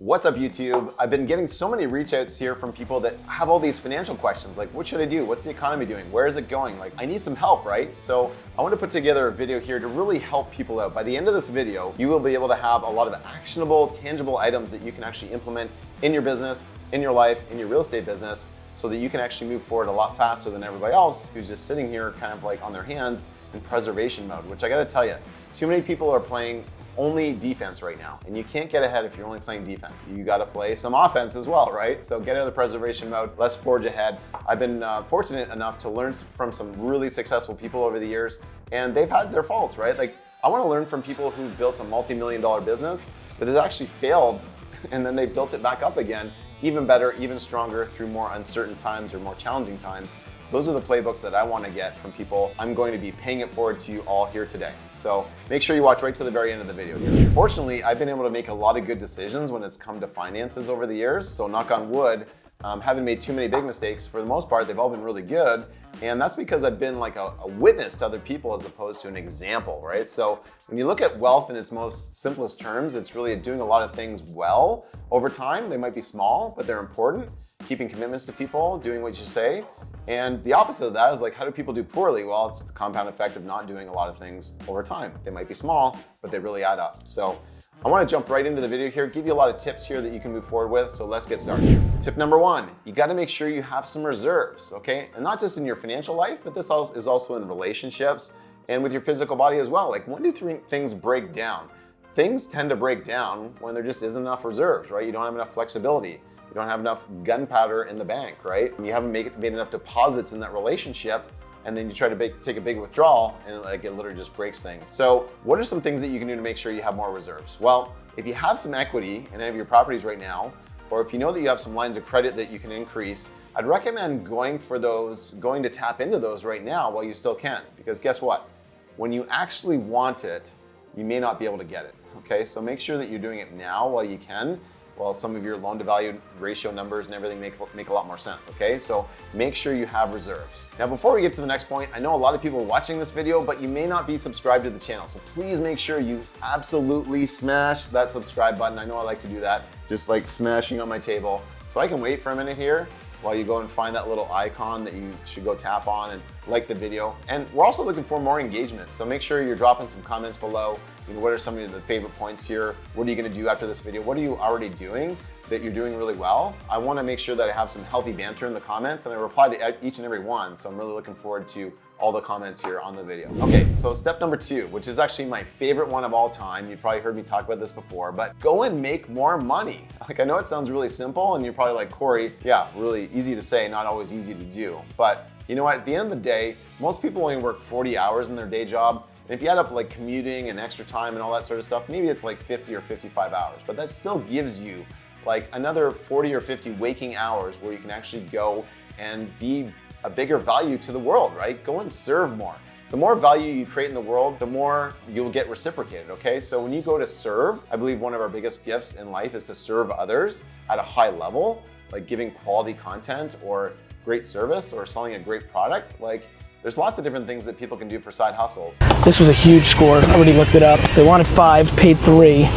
What's up, YouTube? I've been getting so many reach outs here from people that have all these financial questions like, what should I do? What's the economy doing? Where is it going? Like, I need some help, right? So I want to put together a video here to really help people out. By the end of this video, you will be able to have a lot of actionable, tangible items that you can actually implement in your business, in your life, in your real estate business, so that you can actually move forward a lot faster than everybody else who's just sitting here kind of like on their hands in preservation mode, which I gotta tell you, too many people are playing only defense right now, and you can't get ahead if you're only playing defense. You got to play some offense as well, right? So get out of the preservation mode. Let's forge ahead. I've been fortunate enough to learn from some really successful people over the years, and they've had their faults, right? Like, I want to learn from people who built a multi-million-dollar business that has actually failed, and then they built it back up again, even better, even stronger through more uncertain times or more challenging times. Those are the playbooks that I want to get from people. I'm going to be paying it forward to you all here today. So make sure you watch right to the very end of the video here. Fortunately, I've been able to make a lot of good decisions when it's come to finances over the years. So knock on wood, haven't made too many big mistakes. For the most part, they've all been really good. And that's because I've been like a witness to other people as opposed to an example, right? So when you look at wealth in its most simplest terms, it's really doing a lot of things well over time. They might be small, but they're important. Keeping commitments to people, doing what you say. And the opposite of that is like, how do people do poorly? Well, it's the compound effect of not doing a lot of things over time. They might be small, but they really add up. So I want to jump right into the video here, give you a lot of tips here that you can move forward with. So let's get started. Tip number one, you got to make sure you have some reserves, okay? And not just in your financial life, but this is also in relationships and with your physical body as well. Like, when do things break down? Things tend to break down when there just isn't enough reserves, right? You don't have enough flexibility. You don't have enough gunpowder in the bank, right? You haven't made enough deposits in that relationship, and then you try to take a big withdrawal, and like it literally just breaks things. So what are some things that you can do to make sure you have more reserves? Well, if you have some equity in any of your properties right now, or if you know that you have some lines of credit that you can increase, I'd recommend going to tap into those right now while you still can. Because guess what? When you actually want it, you may not be able to get it, okay? So make sure that you're doing it now while you can. Well, some of your loan to value ratio numbers and everything make a lot more sense, okay? So make sure you have reserves. Now, before we get to the next point, I know a lot of people watching this video, but you may not be subscribed to the channel. So please make sure you absolutely smash that subscribe button. I know I like to do that, just like smashing on my table. So I can wait for a minute here while you go and find that little icon that you should go tap on and like the video. And we're also looking for more engagement. So make sure you're dropping some comments below. You know, what are some of the favorite points here? What are you gonna do after this video? What are you already doing that you're doing really well? I wanna make sure that I have some healthy banter in the comments, and I reply to each and every one. So I'm really looking forward to all the comments here on the video. Okay, so step number two, which is actually my favorite one of all time. You've probably heard me talk about this before, but go and make more money. Like, I know it sounds really simple, and you're probably like, Corey, yeah, really easy to say, not always easy to do. But you know what, at the end of the day, most people only work 40 hours in their day job. And if you add up like commuting and extra time and all that sort of stuff, maybe it's like 50 or 55 hours, but that still gives you like another 40 or 50 waking hours where you can actually go and be a bigger value to the world, right? Go and serve more. The more value you create in the world, the more you'll get reciprocated, okay? So when you go to serve, I believe one of our biggest gifts in life is to serve others at a high level, like giving quality content or great service or selling a great product. Like, there's lots of different things that people can do for side hustles. This was a huge score. I already looked it up. They wanted 5, paid 3.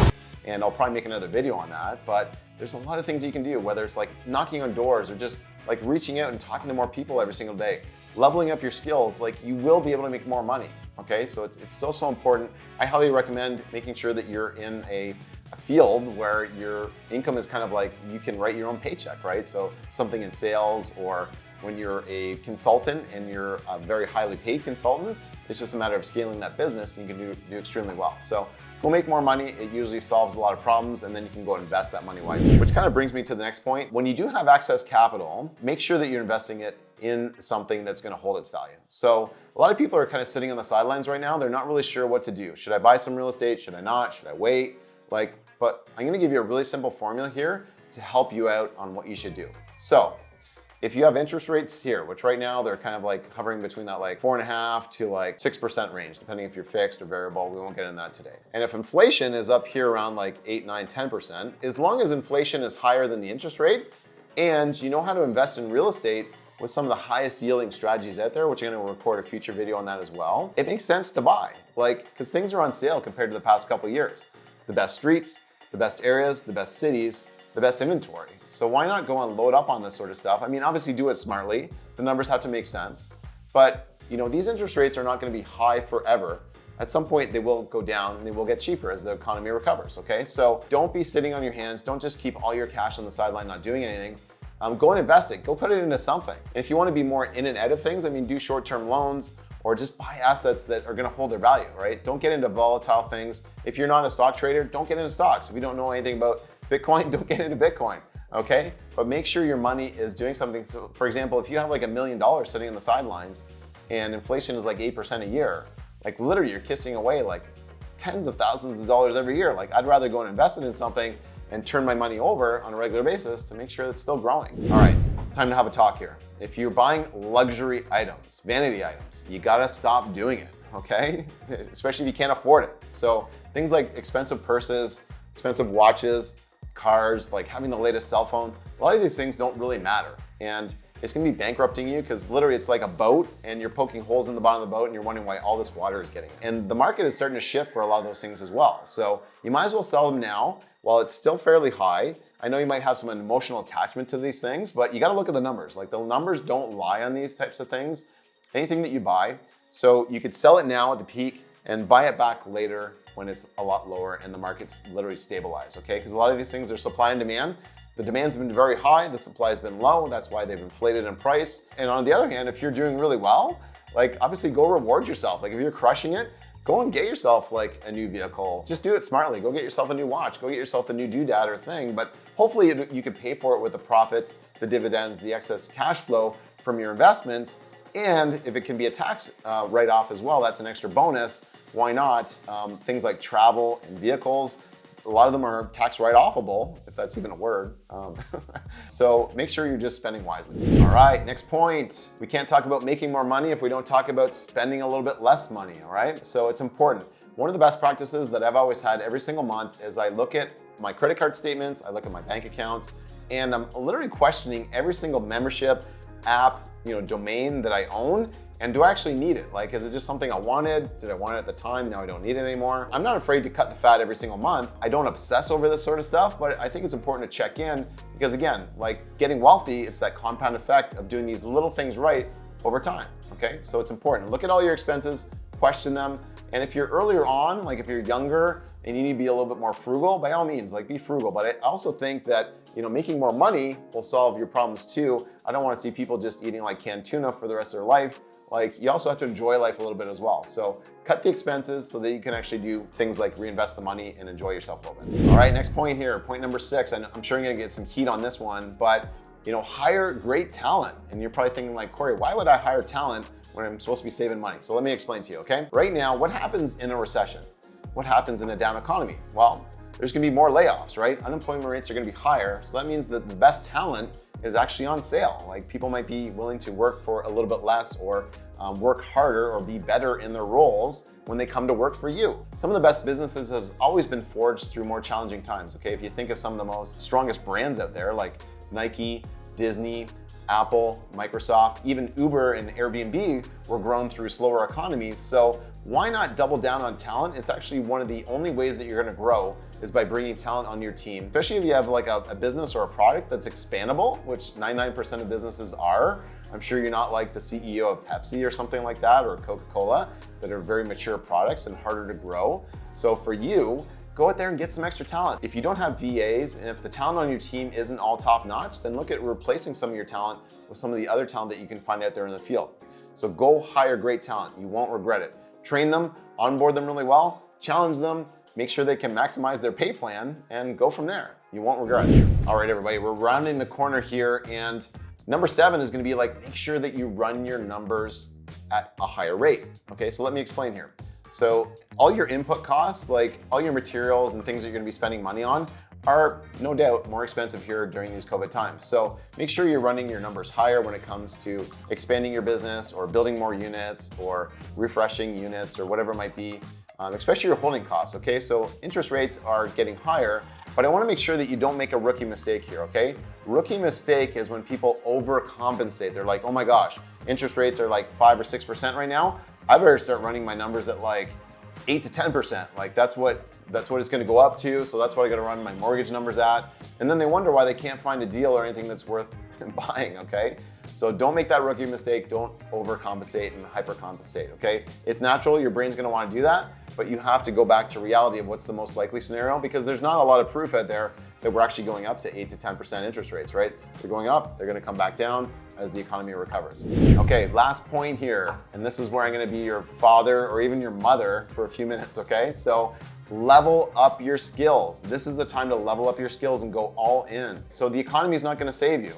And I'll probably make another video on that, but there's a lot of things you can do, whether it's like knocking on doors or just like reaching out and talking to more people every single day, leveling up your skills. Like, you will be able to make more money, okay? So it's so important. I highly recommend making sure that you're in a field where your income is kind of like, you can write your own paycheck, right? So something in sales, or when you're a consultant and you're a very highly paid consultant, it's just a matter of scaling that business, and you can do extremely well. So go make more money. It usually solves a lot of problems, and then you can go invest that money wisely. Which kind of brings me to the next point. When you do have excess capital, make sure that you're investing it in something that's gonna hold its value. So a lot of people are kind of sitting on the sidelines right now. They're not really sure what to do. Should I buy some real estate? Should I not? Should I wait? But I'm gonna give you a really simple formula here to help you out on what you should do. So if you have interest rates here, which right now they're kind of like hovering between that like 4.5 to like 6% range, depending if you're fixed or variable. We won't get into that today. And if inflation is up here around like 8, 9, 10%, as long as inflation is higher than the interest rate, and you know how to invest in real estate with some of the highest yielding strategies out there, which I'm gonna record a future video on that as well, it makes sense to buy. Like, because things are on sale compared to the past couple of years. The best streets, the best areas, the best cities, the best inventory. So why not go and load up on this sort of stuff? I mean, obviously do it smartly. The numbers have to make sense, but these interest rates are not going to be high forever. At some point, they will go down and they will get cheaper as the economy recovers, okay? So don't be sitting on your hands. Don't just keep all your cash on the sideline not doing anything. Go and invest it. Go put it into something. And if you want to be more in and out of things, I mean, do short-term loans or just buy assets that are going to hold their value, right? Don't get into volatile things. If you're not a stock trader, don't get into stocks. If you don't know anything about Bitcoin, don't get into Bitcoin, okay? But make sure your money is doing something. So for example, if you have like $1 million sitting on the sidelines and inflation is like 8% a year, like literally you're kissing away like tens of thousands of dollars every year. Like I'd rather go and invest it in something and turn my money over on a regular basis to make sure it's still growing. All right, time to have a talk here. If you're buying luxury items, vanity items, you gotta stop doing it, okay? Especially if you can't afford it. So things like expensive purses, expensive watches, cars, like having the latest cell phone, a lot of these things don't really matter. And it's gonna be bankrupting you because literally it's like a boat and you're poking holes in the bottom of the boat and you're wondering why all this water is getting in. And the market is starting to shift for a lot of those things as well. So you might as well sell them now while it's still fairly high. I know you might have some emotional attachment to these things, but you gotta look at the numbers. Like the numbers don't lie on these types of things, anything that you buy. So you could sell it now at the peak and buy it back later when it's a lot lower and the market's literally stabilized, okay? Because a lot of these things are supply and demand. The demand's been very high, the supply has been low, that's why they've inflated in price. And on the other hand, if you're doing really well, like obviously go reward yourself. Like if you're crushing it, go and get yourself like a new vehicle. Just do it smartly. Go get yourself a new watch, go get yourself a new doodad or thing, but hopefully you can pay for it with the profits, the dividends, the excess cash flow from your investments. And if it can be a tax write-off as well, that's an extra bonus. Why not? Things like travel and vehicles, a lot of them are tax write-offable, if that's even a word. So make sure you're just spending wisely. All right, next point. We can't talk about making more money if we don't talk about spending a little bit less money, all right? So it's important. One of the best practices that I've always had every single month is I look at my credit card statements, I look at my bank accounts, and I'm literally questioning every single membership, app, domain that I own. And do I actually need it? Like, is it just something I wanted? Did I want it at the time? Now I don't need it anymore. I'm not afraid to cut the fat every single month. I don't obsess over this sort of stuff, but I think it's important to check in because again, like getting wealthy, it's that compound effect of doing these little things right over time, okay? So it's important. Look at all your expenses, question them. And if you're earlier on, like if you're younger and you need to be a little bit more frugal, by all means, like be frugal. But I also think that, making more money will solve your problems too. I don't want to see people just eating like canned tuna for the rest of their life. Like you also have to enjoy life a little bit as well. So cut the expenses so that you can actually do things like reinvest the money and enjoy yourself a little bit. All right, next point here, point number 6. I'm sure you're gonna get some heat on this one, but hire great talent. And you're probably thinking like, Corey, why would I hire talent when I'm supposed to be saving money? So let me explain to you, okay? Right now, what happens in a recession? What happens in a down economy? Well, there's gonna be more layoffs, right? Unemployment rates are gonna be higher. So that means that the best talent is actually on sale. Like people might be willing to work for a little bit less or work harder or be better in their roles when they come to work for you. Some of the best businesses have always been forged through more challenging times, okay? If you think of some of the most strongest brands out there like Nike, Disney, Apple, Microsoft, even Uber and Airbnb were grown through slower economies. So why not double down on talent? It's actually one of the only ways that you're gonna grow is by bringing talent on your team, especially if you have like a business or a product that's expandable, which 99% of businesses are. I'm sure you're not like the CEO of Pepsi or something like that, or Coca-Cola, that are very mature products and harder to grow. So for you, go out there and get some extra talent. If you don't have VAs and if the talent on your team isn't all top notch, then look at replacing some of your talent with some of the other talent that you can find out there in the field. So go hire great talent. You won't regret it. Train them, onboard them really well, challenge them, make sure they can maximize their pay plan and go from there. You won't regret it. All right, everybody, we're rounding the corner here, and number 7 is gonna be like, make sure that you run your numbers at a higher rate. Okay, so let me explain here. So all your input costs, like all your materials and things that you're gonna be spending money on are no doubt more expensive here during these COVID times. So make sure you're running your numbers higher when it comes to expanding your business or building more units or refreshing units or whatever it might be, especially your holding costs, okay? So interest rates are getting higher, but I wanna make sure that you don't make a rookie mistake here, okay? Rookie mistake is when people overcompensate. They're like, oh my gosh, interest rates are like 5 or 6% right now. I better start running my numbers at like 8 to 10%. Like that's what it's gonna go up to. So that's what I gotta run my mortgage numbers at. And then they wonder why they can't find a deal or anything that's worth buying, okay? So don't make that rookie mistake. Don't overcompensate and hypercompensate, okay? It's natural, your brain's gonna wanna do that, but you have to go back to reality of what's the most likely scenario, because there's not a lot of proof out there that we're actually going up to 8 to 10% interest rates, right? They're going up, they're gonna come back down as the economy recovers. Okay, last point here, and this is where I'm gonna be your father or even your mother for a few minutes, okay? So level up your skills. This is the time to level up your skills and go all in. So the economy is not gonna save you.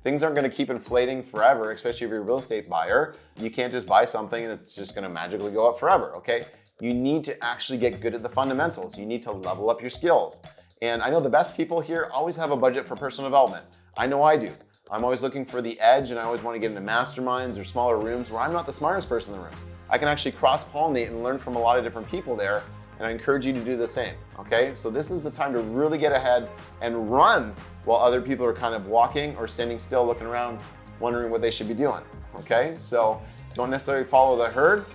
Things aren't gonna keep inflating forever, especially if you're a real estate buyer. You can't just buy something and it's just gonna magically go up forever, okay? You need to actually get good at the fundamentals. You need to level up your skills. And I know the best people here always have a budget for personal development. I know I do. I'm always looking for the edge, and I always want to get into masterminds or smaller rooms where I'm not the smartest person in the room. I can actually cross-pollinate and learn from a lot of different people there, and I encourage you to do the same, okay? So this is the time to really get ahead and run while other people are kind of walking or standing still, looking around, wondering what they should be doing, okay? So don't necessarily follow the herd.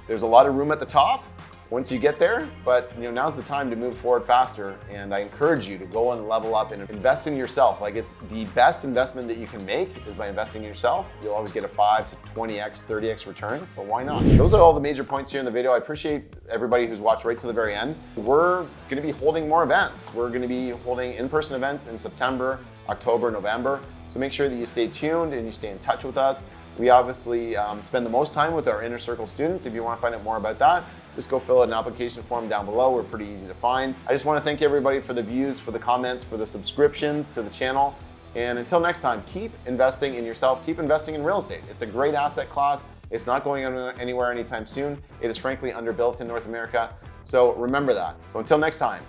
There's a lot of room at the top once you get there, but now's the time to move forward faster, and I encourage you to go and level up and invest in yourself. Like, it's the best investment that you can make is by investing in yourself. You'll always get a 5 to 20x, 30x return, so why not? Those are all the major points here in the video. I appreciate everybody who's watched right to the very end. We're gonna be holding more events. We're gonna be holding in-person events in September, October, November, so make sure that you stay tuned and you stay in touch with us. We obviously spend the most time with our inner circle students. If you want to find out more about that, just go fill out an application form down below. We're pretty easy to find. I just want to thank everybody for the views, for the comments, for the subscriptions to the channel. And until next time, keep investing in yourself, keep investing in real estate. It's a great asset class. It's not going anywhere anytime soon. It is frankly underbuilt in North America. So remember that. So until next time,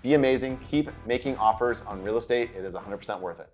be amazing. Keep making offers on real estate. It is 100% worth it.